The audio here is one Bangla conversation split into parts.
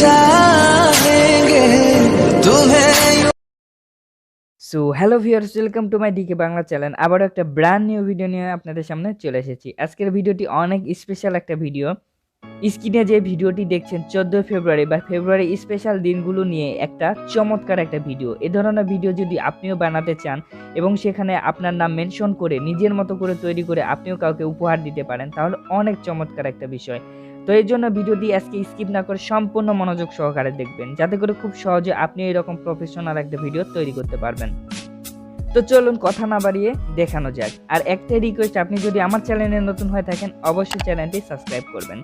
चाहेंगे तुम्हें। So hello viewers, welcome to my DK Bangla channel. আবারও একটা ব্র্যান্ড নিউ ভিডিও নিয়ে আপনাদের সামনে চলে এসেছি। আজকের ভিডিওটি অনেক স্পেশাল একটা ভিডিও। স্ক্রিনে যে ভিডিওটি দেখছেন 14 ফেব্রুয়ারি বা ফেব্রুয়ারি স্পেশাল দিনগুলো নিয়ে একটা চমৎকার একটা ভিডিও। এ ধরনের ভিডিও যদি আপনিও বানাতে চান এবং সেখানে আপনার নাম মেনশন করে নিজের মতো করে তৈরি করে আপনিও কাউকে উপহার দিতে পারেন, তাহলে অনেক চমৎকার একটা বিষয়। তো এই জন্য ভিডিওটি আজকে স্কিপ না করে সম্পূর্ণ মনোযোগ সহকারে দেখবেন, যাতে করে খুব সহজে আপনি এরকম প্রফেশনাল একটা ভিডিও তৈরি করতে পারবেন। তো চলুন কথা না বাড়িয়ে দেখানো যাক। আর একটাই রিকোয়েস্ট, আপনি যদি আমার চ্যানেলে নতুন হয়ে থাকেন অবশ্যই চ্যানেলটি সাবস্ক্রাইব করবেন।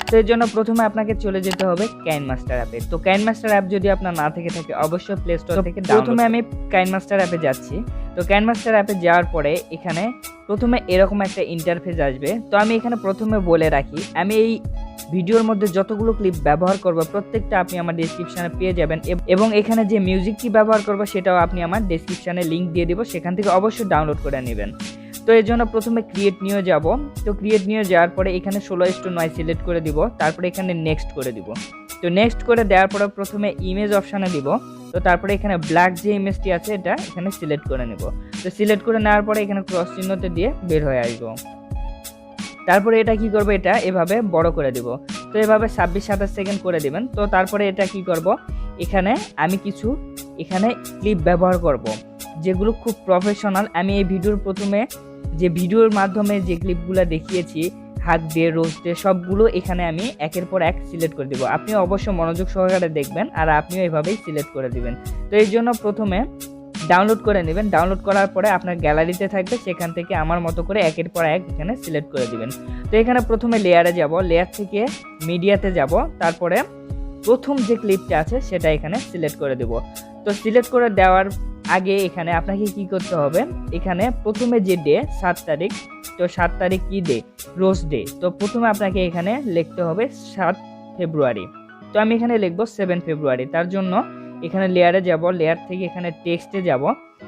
তো এর জন্য প্রথমে আপনাকে চলে যেতে হবে কাইনমাস্টার অ্যাপে। তো কাইনমাস্টার অ্যাপ যদি আপনার না থেকে থাকে অবশ্যই প্লে স্টোর থেকে প্রথমে আমি কাইনমাস্টার অ্যাপে যাচ্ছি। তো কাইনমাস্টার অ্যাপে যাওয়ার পরে এখানে প্রথমে এরকম একটা ইন্টারফেস আসবে। তো আমি এখানে প্রথমে বলে রাখি, আমি এই ভিডিওর মধ্যে যতগুলো ক্লিপ ব্যবহার করব প্রত্যেকটা আপনি আমার ডেসক্রিপশনে পেয়ে যাবেন, এবং এখানে যে মিউজিকটি ব্যবহার করব সেটাও আপনি আমার ডেসক্রিপশনে লিংক দিয়ে দিব, সেখান থেকে অবশ্যই ডাউনলোড করে নেবেন। তো এর জন্য প্রথমে ক্রিয়েট নিয়ে যাব। তো ক্রিয়েট নিয়ে যাওয়ার পরে এখানে 16:9 সিলেক্ট করে দিব, তারপরে এখানে নেক্সট করে দিব। তো নেক্সট করে দেওয়ার পরে প্রথমে ইমেজ অপশানে দিব। তো তারপরে এখানে ব্ল্যাক যে ইমেজটি আছে এটা এখানে সিলেক্ট করে নেব। তো সিলেক্ট করে নেওয়ার পরে এখানে ক্রস চিহ্নতে দিয়ে বের হয়ে আসবো। তারপরে এটা কি করব, এটা এভাবে বড় করে দিব। তো এভাবে 26-27 সেকেন্ড করে দিবেন। তো তারপরে এটা কি করব, এখানে আমি কিছু এখানে ক্লিপ ব্যবহার করব যেগুলো খুব প্রফেশনাল। আমি এই ভিডিওর প্রথমে যে ভিডিওর মাধ্যমে যে ক্লিপগুলো দেখিয়েছি হাত দিয়ে রোজ দিয়ে সবগুলো এখানে আমি একের পর এক সিলেক্ট করে দিব। আপনিও অবশ্যই মনোযোগ সহকারে দেখবেন আর আপনিও এভাবেই সিলেক্ট করে দিবেন। তো এই জন্য প্রথমে ডাউনলোড করে নেবেন। ডাউনলোড করার পরে আপনার গ্যালারিতে থাকবে, সেখান থেকে আমার মতো করে একের পর এক এখানে সিলেক্ট করে দিবেন। তো এখানে প্রথমে লেয়ারে যাব, লেয়ার থেকে মিডিয়াতে যাব, তারপরে প্রথম যে ক্লিপটা আছে সেটা এখানে সিলেক্ট করে দেব। তো সিলেক্ট করে দেওয়ার আগে এখানে আপনাকে কি করতে হবে, এখানে প্রথমে যে ডে 7 তারিখ, তো 7 তারিখ কি ডে, রোজ ডে। তো প্রথমে আপনাকে এখানে লিখতে হবে 7 ফেব্রুয়ারি। তো আমি এখানে লিখবো 7 ফেব্রুয়ারি। তার জন্য এখানে লেয়ারে যাব, লেয়ার থেকে এখানে টেক্সটে যাব।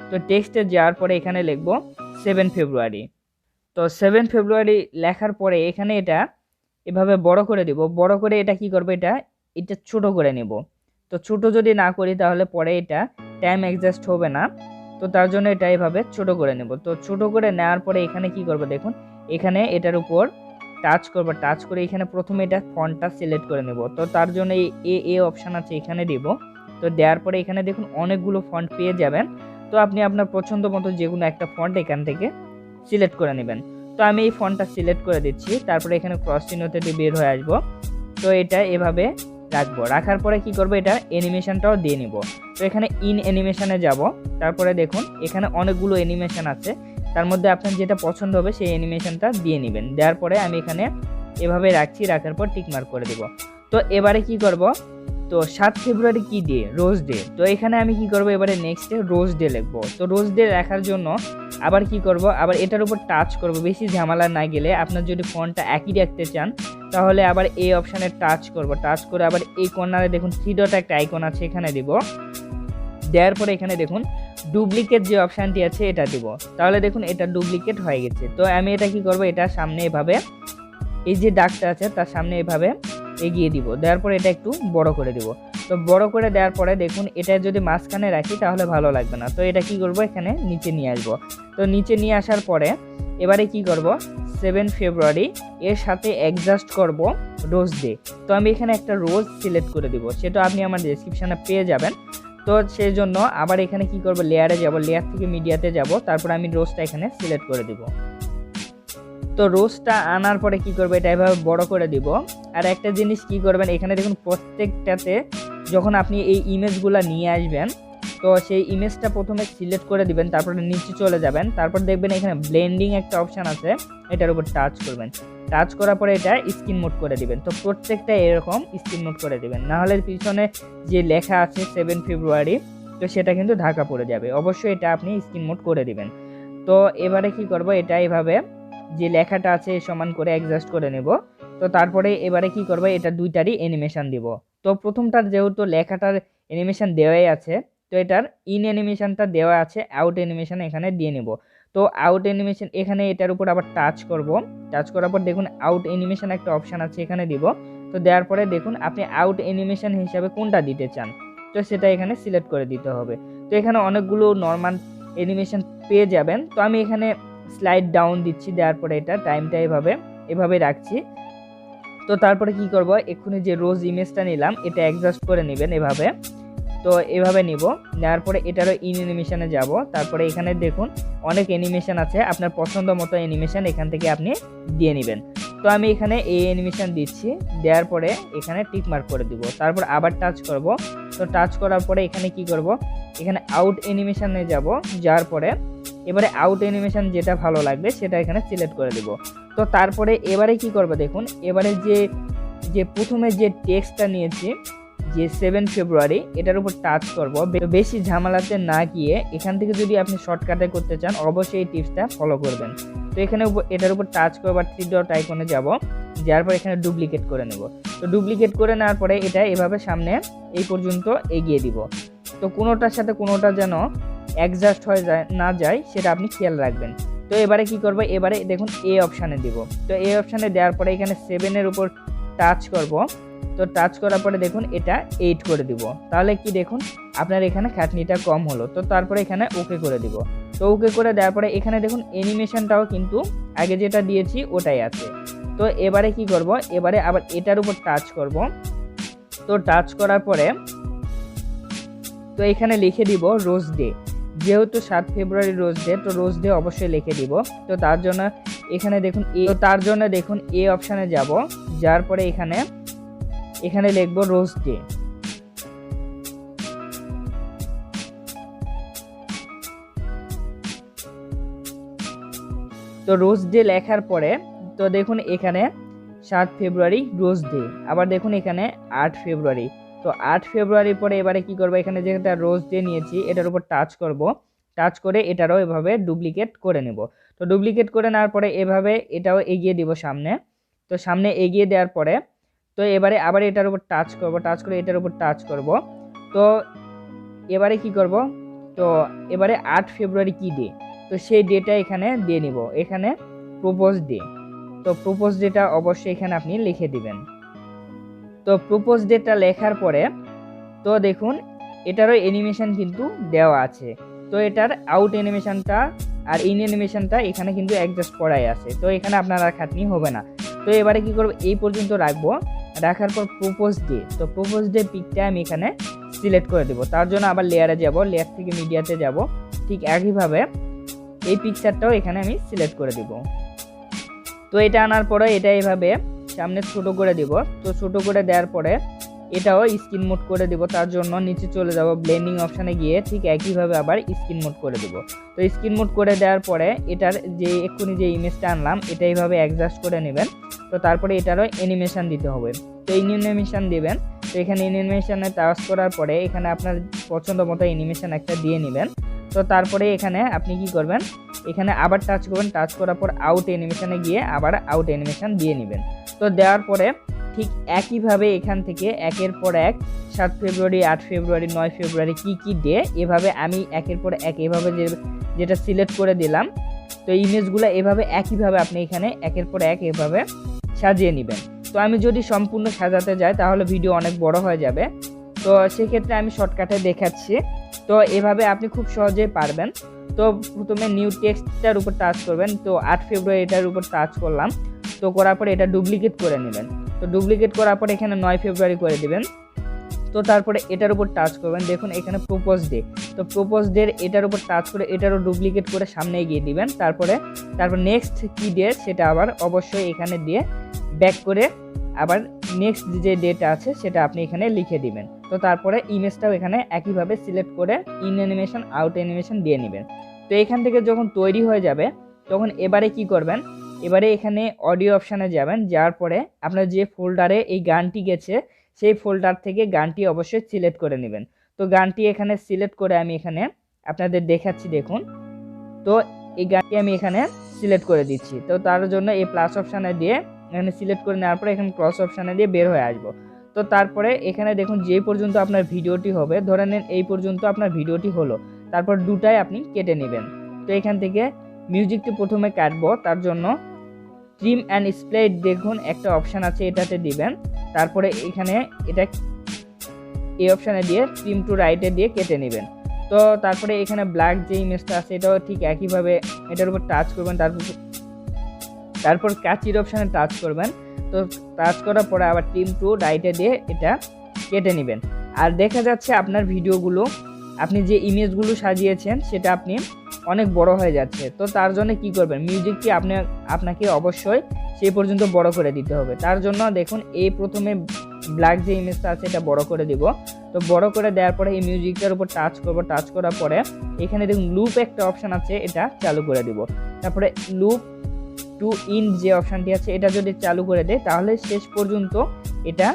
তো টেক্সটে যাওয়ার পরে এখানে লিখব 7 ফেব্রুয়ারি। তো 7 ফেব্রুয়ারি লেখার পরে এখানে এটা এভাবে বড় করে দিব। বড় করে এটা কি করব, এটা ছোট করে নেব। তো ছোট যদি না করি তাহলে পরে এটা টাইম অ্যাডজাস্ট হবে না। তো তার জন্য এটা এভাবে ছোট করে নেব। তো ছোট করে নেওয়ার পরে এখানে কি করব, দেখুন এখানে এটার উপর টাচ করব। টাচ করে এখানে প্রথমে এটা ফন্টটা সিলেক্ট করে নেব। তো তার জন্য এই অপশান আছে এখানে দিব। তো দেওয়ার পরে এখানে দেখুন অনেকগুলো ফন্ট পেয়ে যাবেন। তো আপনি আপনার পছন্দ মতো যে কোনো একটা ফন্ট এখান থেকে সিলেক্ট করে নেবেন। তো আমি এই ফন্টটা সিলেক্ট করে দিচ্ছি, তারপরে এখানে ক্রস চিহ্নতে দিয়ে বের হয়ে আসবো। তো এটা এভাবে রাখবো। রাখার পরে কি করবো, এটা অ্যানিমেশনটাও দিয়ে নিব। তো এখানে ইন অ্যানিমেশনে যাব। তারপরে দেখুন এখানে অনেকগুলো অ্যানিমেশন আছে, তার মধ্যে আপনার যেটা পছন্দ হবে সেই অ্যানিমেশনটা দিয়ে নেবেন। দেওয়ার পরে আমি এখানে এভাবে রাখছি, রাখার পর টিকমার্ক করে দেব। তো এবারে কি করব, তো 7 ফেব্রুয়ারি কি ডে, রোজ ডে। তো এখানে আমি কি করব, এবারে নেক্সটে রোজ ডে লিখবো। তো রোজ ডে লেখার জন্য আবার কি করব, আবার এটার উপর টাচ করব। বেশি ঝামেলা না গেলে আপনার যদি ফন্টটা একই রাখতে চান তাহলে আবার এই অপশানে টাচ করব। টাচ করে আবার এই কর্নারে দেখুন 3 ডট একটা আইকন আছে, এখানে দিব। দেওয়ার পরে এখানে দেখুন ডুপ্লিকেট যে অপশানটি আছে এটা দিব। তাহলে দেখুন এটা ডুপ্লিকেট হয়ে গেছে। তো আমি এটা কি করব, এটা সামনে এভাবে এই যে দাগটা আছে তার সামনে এভাবে এগিয়ে দিব। দেওয়ার পরে এটা একটু বড় করে দিব। তো বড় করে দেওয়ার পরে দেখুন এটা যদি মাঝখানে রাখি তাহলে ভালো লাগবে না। তো এটা কি করব, এখানে নিচে নিয়ে আসবো। তো নিচে নিয়ে আসার পরে এবারে কি করব, 7 ফেব্রুয়ারি এর সাথে অ্যাডজাস্ট করব রোজ ডে। তো আমি এখানে একটা রোজ সিলেক্ট করে দিব, সেটা আপনি আমার ডেসক্রিপশনে পেয়ে যাবেন। তো সেই জন্য আবার এখানে কি করব, লেয়ারে যাব, লেয়ার থেকে মিডিয়াতে যাব, তারপর আমি রোজটা এখানে সিলেক্ট করে দিব। তো রোজটা আনার পরে কি করবে, এটা এভাবে বড় করে দিব। আর একটা জিনিস কি করবেন, এখানে দেখুন প্রত্যেকটাতে যখন আপনি এই ইমেজগুলো নিয়ে আসবেন তো সেই ইমেজটা প্রথমে সিলেক্ট করে দিবেন, তারপরে নিচে চলে যাবেন, তারপর দেখবেন এখানে ব্লেন্ডিং একটা অপশান আছে, এটার উপর টাচ করবেন। টাচ করার পরে এটা স্ক্রিন মোড করে দিবেন। তো প্রত্যেকটা এরকম স্ক্রিন মোড করে দিবেন, নাহলে পিছনে যে লেখা আছে 7 ফেব্রুয়ারি তো সেটা কিন্তু ঢাকা পড়ে যাবে। অবশ্যই এটা আপনি স্ক্রিন মোড করে দিবেন। তো এবারে কি করব, এটা এভাবে যে লেখাটা আছে সমান করে অ্যাডজাস্ট করে নেব। তো তারপরে এবারে কি করব, এটা দুইটারই অ্যানিমেশন দিব। তো প্রথমটার যেহেতু লেখাটার অ্যানিমেশন দেওয়াই আছে, তো এটার ইন অ্যানিমেশনটা দেওয়া আছে, আউট অ্যানিমেশন এখানে দিয়ে নেব। তো আউট অ্যানিমেশন এখানে এটার উপর আবার টাচ করব। টাচ করার পর দেখুন আউট অ্যানিমেশন একটা অপশান আছে, এখানে দিব। তো দেওয়ার পরে দেখুন আপনি আউট অ্যানিমেশন হিসাবে কোনটা দিতে চান, তো সেটা এখানে সিলেক্ট করে দিতে হবে। তো এখানে অনেকগুলো নর্মাল অ্যানিমেশন পেয়ে যাবেন। তো আমি এখানে স্লাইড ডাউন দিচ্ছি, দেওয়ার পরে এটা টাইমটা এভাবে রাখছি। তো তারপরে কি করব, এক্ষুনি যে রোজ ইমেজটা নিলাম এটা অ্যাডজাস্ট করে নেবেন এভাবে। তো এভাবে নিব, নেওয়ার পরে এটারও ইন অ্যানিমেশনে যাব। তারপরে এখানে দেখুন অনেক অ্যানিমেশন আছে, আপনার পছন্দ মতো অ্যানিমেশন এখান থেকে আপনি দিয়ে নেবেন। তো আমি এখানে এই অ্যানিমেশন দিচ্ছি, দেওয়ার পরে এখানে টিক মার্ক করে দিব। তারপর আবার টাচ করব। তো টাচ করার পরে এখানে কি করব, এখানে আউট অ্যানিমেশনে যাব, যাওয়ার পরে এবারে আউট অ্যানিমেশন যেটা ভালো লাগবে সেটা এখানে সিলেক্ট করে দিব। তো তারপরে এবারে কি করব দেখুন, এবারে যে প্রথমে যে টেক্সটটা নিয়েছি যে 7 ফেব্রুয়ারি এটার উপর টাচ করব। বেশি ঝামেলাতে না গিয়ে এখান থেকে যদি আপনি শর্টকাটে করতে চান অবশ্যই এই টিপসটা ফলো করবেন। তো এখানে এটার উপর টাচ করব, 3 ডট আইকনে যাব, যার পর এখানে ডুপ্লিকেট করে নেব। তো ডুপ্লিকেট করে নেওয়ার পরে এটা এভাবে সামনে এই পর্যন্ত এগিয়ে দিব। তো কোনোটার সাথে কোনোটা যেন অ্যাডজাস্ট হয়ে না যায় সেটা আপনি খেয়াল রাখবেন। তো এবারে কি করব, এবারে দেখুন এই অপশানে দিব। তো এই অপশানে দেওয়ার পরে এখানে 7 উপর টাচ করব। তো টাচ করার পরে দেখুন এটা 8 করে দিব। তাহলে কি দেখুন আপনার এখানে খাটনিটা কম হলো। তো তারপরে এখানে ওকে করে দিব। তো ওকে করে দেওয়ার পরে এখানে দেখুন অ্যানিমেশনটাও কিন্তু আগে যেটা দিয়েছি ওটাই আছে। তো এবারে কি করব, এবারে আবার এটার উপর টাচ করব। তো টাচ করার পরে তো এখানে লিখে দিব রোজ ডে, যেহেতু 7 ফেব্রুয়ারি রোজ ডে, তো রোজ ডে অবশ্যই লিখে দিব। তো তার জন্য এখানে দেখুন এই অপশানে যাব, যার পরে এখানে লিখব রোজ ডে। তো রোজ ডে লেখার পরে তো দেখুন এখানে 7 ফেব্রুয়ারি রোজ ডে, আবার দেখুন এখানে 8 ফেব্রুয়ারি। তো 8 ফেব্রুয়ারির পরে এবারে কি করব, এখানে যেটা রোজ ডে নিয়েছি এটার উপর টাচ করব। টাচ করে এটারও এভাবে ডুপ্লিকেট করে নেব। তো ডুপ্লিকেট করে নেওয়ার পরে এভাবে এটাও এগিয়ে দিব সামনে। তো সামনে এগিয়ে দেওয়ার পরে তো এবারে আবার এটার উপর টাচ করব, টাচ করে এটার উপর টাচ করব। তো এবারে কি করব, তো এবারে 8 ফেব্রুয়ারি কি ডে, তো সেই ডেটা এখানে দিয়ে নিব, এখানে প্রপোজ ডে। তো প্রপোজ ডেটা অবশ্যই এখানে আপনি লিখে দিবেন। তো প্রপোজ ডেটা লেখার পরে তো দেখুন এটারও অ্যানিমেশন কিন্তু দেওয়া আছে। তো এটার আউট অ্যানিমেশনটা আর ইন অ্যানিমেশনটা এখানে কিন্তু অ্যাডজাস্ট করাই আছে। তো এখানে আপনার আর খাটনি হবে না। তো এবারে কি করব, এই পর্যন্ত রাখবো, রাখার পর প্রপোজ ডে, তো প্রপোজ ডে পিকটা আমি এখানে সিলেক্ট করে দেব। তার জন্য আবার লেয়ারে যাব, লেয়ার থেকে মিডিয়াতে যাব, ঠিক একইভাবে এই পিকচারটাও এখানে আমি সিলেক্ট করে দেব। তো এটা আনার পরে এটা এইভাবে সামনে ছোট করে দিব। তো ছোট করে দেওয়ার পরে এটাও স্ক্রিন মোড করে দিব। তার জন্য নিচে চলে যাব, ব্লেন্ডিং অপশানে গিয়ে ঠিক একইভাবে আবার স্ক্রিন মোড করে দেব। তো স্ক্রিন মোড করে দেওয়ার পরে এটার যে এক্ষুনি যে ইমেজটা আনলাম এটা এইভাবে অ্যাডজাস্ট করে নেবেন। তো তারপরে এটারও অ্যানিমেশন দিতে হবে। তো এই অ্যানিমেশন দিবেন। তো এখানে অ্যানিমেশনে টাচ করার পরে এখানে আপনার পছন্দ মতো অ্যানিমেশন একটা দিয়ে নেবেন। তো তারপরে এখানে আপনি কি করবেন, এখানে আবার টাচ করবেন, টাচ করার পর আউট অ্যানিমেশনে গিয়ে আবার আউট অ্যানিমেশন দিয়ে নেবেন। তো দেওয়ার পরে ঠিক একইভাবে এখান থেকে একের পর এক 7 ফেব্রুয়ারি 8 ফেব্রুয়ারি 9 ফেব্রুয়ারি কি ডে, এভাবে আমি একের পর এক এভাবে যেটা সিলেক্ট করে দিলাম। তো ইমেজগুলো এভাবে একইভাবে আপনি এখানে একের পর এক এভাবে সাজিয়ে নেবেন। তো আমি যদি সম্পূর্ণ সাজাতে যাই তাহলে ভিডিও অনেক বড় হয়ে যাবে। তো সেক্ষেত্রে আমি শর্টকাটে দেখাচ্ছি। তো এভাবে আপনি খুব সহজেই পারবেন। তো প্রথমে নিউ টেক্সটটার উপর টাচ করবেন। তো 8 ফেব্রুয়ারি এটার উপর টাচ করলাম। তো করার পরে এটা ডুপ্লিকেট করে নেবেন। তো ডুপ্লিকেট করার পরে এখানে 9 ফেব্রুয়ারি করে দিবেন। তো তারপরে এটার উপর টাচ করবেন, দেখুন এখানে প্রপোজ ডে। তো প্রপোজ ডে এটার উপর টাচ করে এটারও ডুপ্লিকেট করে সামনে এগিয়ে দিবেন। তারপর নেক্সট কি ডে সেটা আবার অবশ্যই এখানে দিয়ে ব্যাক করে আবার নেক্সট যে ডেটা আছে সেটা আপনি এখানে লিখে দিবেন। তো তারপরে ইমেজটাও এখানে একইভাবে সিলেক্ট করে ইন অ্যানিমেশন আউট অ্যানিমেশন দিয়ে নেবেন। তো এখান থেকে যখন তৈরি হয়ে যাবে তখন এবারে কি করবেন, এবারে এখানে অডিও অপশানে যাবেন, যাওয়ার পরে আপনার যে ফোল্ডারে এই গানটি গেছে সেই ফোল্ডার থেকে গানটি অবশ্যই সিলেক্ট করে নেবেন। তো গানটি এখানে সিলেক্ট করে আমি এখানে আপনাদের দেখাচ্ছি, দেখুন। তো এই গানটি আমি এখানে সিলেক্ট করে দিচ্ছি। তো তার জন্য এই প্লাস অপশানে দিয়ে এখানে সিলেক্ট করে নেওয়ার পরে এখানে ক্রস অপশানে দিয়ে বের হয়ে আসবো। তো তারপরে এখানে দেখুন যে পর্যন্ত আপনার ভিডিওটি হবে, ধরে নেন এই পর্যন্ত আপনার ভিডিওটি হলো, তারপর দুটাই আপনি কেটে নেবেন। তো এখান থেকে মিউজিকটি প্রথমে কাটবো, তার জন্য ট্রিম অ্যান্ড স্প্লিট দেখুন একটা অপশান আছে, এটাতে দিবেন। তারপরে এখানে এটা এই অপশানে দিয়ে ট্রিম টু রাইটে দিয়ে কেটে নেবেন। তো তারপরে এখানে ব্ল্যাক যে ইমেজটা আছে এটাও ঠিক একইভাবে এটার উপর টাচ করবেন, তারপর কাচির অপশানে টাচ করবেন। তো টাচ করার পরে আবার ট্রিম টু রাইটে দিয়ে এটা কেটে নেবেন। আর দেখা যাচ্ছে আপনার ভিডিওগুলো, আপনি যে ইমেজগুলো সাজিয়েছেন সেটা আপনি অনেক বড় হয়ে যাচ্ছে। তো তার জন্য কি করবেন, মিউজিকটি আপনাকে অবশ্যই সেই পর্যন্ত বড় করে দিতে হবে। তার জন্য দেখুন এই প্রথমে ব্ল্যাক যে ইমেজটা আছে এটা বড় করে দিব। তো বড় করে দেওয়ার পরে এই মিউজিকটার উপর টাচ করব, টাচ করার পরে এখানে দেখুন লুপ একটা অপশান আছে, এটা চালু করে দিব। তারপরে লুপ টু ইন যে অপশানটি আছে এটা যদি চালু করে দেয় তাহলে শেষ পর্যন্ত এটা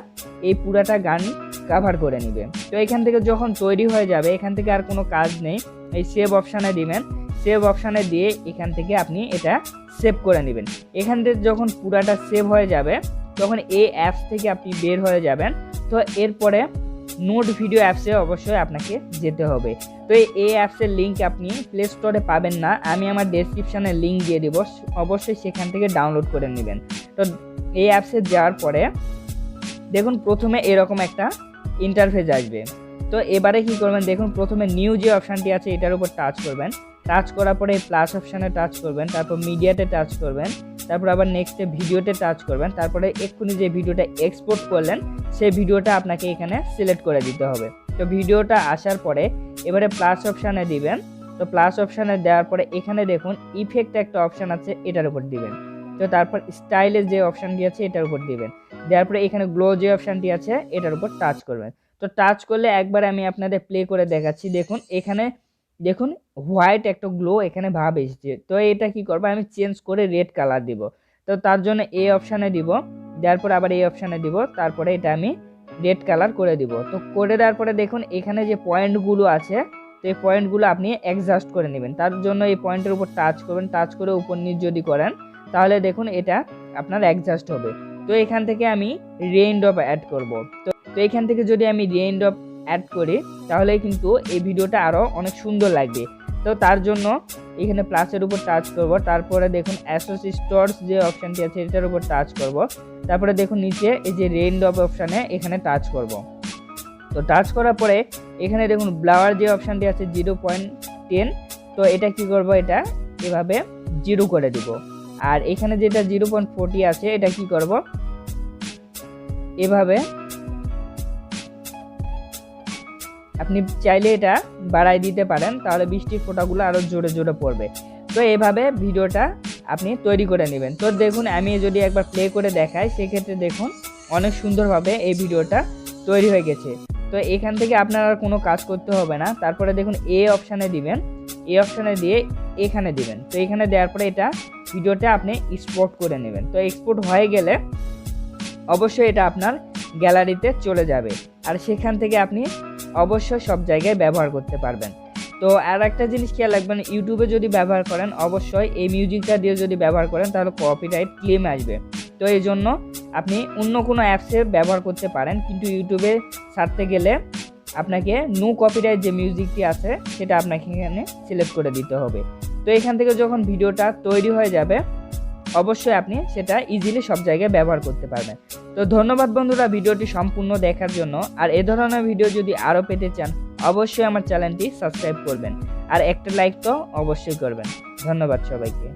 এই পুরাটা গান কভার করে নেবে। তো এখান থেকে যখন তৈরি হয়ে যাবে, এখান থেকে আর কোনো কাজ নেই, এই সেভ অপশানে দিবেন। সেভ অপশানে দিয়ে এখান থেকে আপনি এটা সেভ করে নেবেন। এখান থেকে যখন পুরাটা সেভ হয়ে যাবে তখন এই অ্যাপস থেকে আপনি বের হয়ে যাবেন। তো এরপরে নোট ভিডিও অ্যাপসে অবশ্যই আপনাকে যেতে হবে। তো এই অ্যাপসের লিঙ্ক আপনি প্লে স্টোরে পাবেন না, আমি আমার ডেসক্রিপশানে লিঙ্ক দিয়ে দেবো, অবশ্যই সেখান থেকে ডাউনলোড করে নেবেন। তো এই অ্যাপসে যাওয়ার পরে দেখুন প্রথমে এরকম একটা ইন্টারফেস আসবে। তো এবারে কি করবেন, দেখুন প্রথমে নিউ যে অপশানটি আছে এটার উপর টাচ করবেন, টাচ করার পরে প্লাস অপশানে টাচ করবেন, তারপর মিডিয়াতে টাচ করবেন, তারপর আবার নেক্সটে ভিডিওতে টাচ করবেন, তারপরে এক্ষুনি যে ভিডিওটা এক্সপোর্ট করলেন সেই ভিডিওটা আপনাকে এখানে সিলেক্ট করে দিতে হবে। তো ভিডিওটা আসার পরে এবারে প্লাস অপশানে দিবেন। তো প্লাস অপশানে দেওয়ার পরে এখানে দেখুন ইফেক্ট একটা অপশান আছে এটার উপর দিবেন। তো তারপর স্টাইলের যে অপশানটি আছে এটার উপর দিবেন, দেওয়ার পরে এখানে গ্লো যে অপশানটি আছে এটার উপর টাচ করবেন। তো টাচ করলে একবার আমি আপনাদের প্লে করে দেখাচ্ছি। দেখুন এখানে দেখুন হোয়াইট একটা গ্লো এখানে ভাব এসেছে। তো এটা কি করবো, আমি চেঞ্জ করে রেড কালার দিব। তো তার জন্য এই অপশানে দিব, দেওয়ার পরে আবার এই অপশানে দিব, তারপরে এটা আমি রেড কালার করে দিব। তো করে দেওয়ার পরে দেখুন এখানে যে পয়েন্টগুলো আছে তো এই পয়েন্টগুলো আপনি অ্যাডজাস্ট করে নেবেন। তার জন্য এই পয়েন্টের উপর টাচ করবেন, টাচ করে উপর নিচ যদি করেন তাহলে দেখুন এটা আপনার অ্যাডজাস্ট হবে। তো এখান থেকে আমি রেইন ড্রপ অ্যাড করব। তো এখান থেকে যদি আমি রেইন ড্রপ অ্যাড করি তাহলে কিন্তু এই ভিডিওটা আরও অনেক সুন্দর লাগবে। তো তার জন্য এখানে প্লাসের উপর টাচ করব, তারপরে দেখুন অ্যাসোসিয়েট স্টোরস যে অপশানটি আছে এটার উপর টাচ করব, তারপরে দেখুন নিচে এই যে রেইন ড্রপ অপশানে এখানে টাচ করব। তো টাচ করার পরে এখানে দেখুন ব্লাওয়ার যে অপশানটি আছে 0.10, তো এটা কি করব, এটা এভাবে 0 করে দিব। আর এখানে যেটা 0.40 আছে এটা কি করব, এভাবে আপনি চাইলে এটা বাড়াই দিতে পারেন, তাহলে বৃষ্টির ফোঁটাগুলো আরও জোরে জোরে পড়বে। তো এভাবে ভিডিওটা আপনি তৈরি করে নেবেন। তো দেখুন আমি যদি একবার প্লে করে দেখাই সেক্ষেত্রে দেখুন অনেক সুন্দরভাবে এই ভিডিওটা তৈরি হয়ে গেছে। তো এখান থেকে আপনার আর কোনো কাজ করতে হবে না। তারপরে দেখুন এই অপশানে দিবেন, এই অপশানে দিয়ে এখানে দিবেন। তো এখানে দেওয়ার পরে এটা ভিডিওটা আপনি এক্সপোর্ট করে নেবেন। তো এক্সপোর্ট হয়ে গেলে অবশ্যই এটা আপনার গ্যালারিতে চলে যাবে, আর সেখান থেকে আপনি অবশ্যই সব জায়গায় ব্যবহার করতে পারবেন। তো আর একটা জিনিস খেয়াল রাখবেন, ইউটিউবে যদি ব্যবহার করেন অবশ্যই এই মিউজিকটা দিয়ে যদি ব্যবহার করেন তাহলে কপিরাইট ক্লেম আসবে। তো এই জন্য আপনি অন্য কোনো অ্যাপসে ব্যবহার করতে পারেন, কিন্তু ইউটিউবে ছাড়তে গেলে আপনাকে নো কপিরাইট যে মিউজিকটি আছে সেটা আপনাকে এখানে সিলেক্ট করে দিতে হবে। তো এখান থেকে যখন ভিডিওটা তৈরি হয়ে যাবে অবশ্যই আপনি সেটা ইজিলি সব জায়গায় ব্যবহার করতে পারবেন। তো ধন্যবাদ বন্ধুরা ভিডিওটি সম্পূর্ণ দেখার জন্য। আর এ ধরনের ভিডিও যদি আরও পেতে চান অবশ্যই আমার চ্যানেলটি সাবস্ক্রাইব করবেন, আর একটা লাইক তো অবশ্যই করবেন। ধন্যবাদ সবাইকে।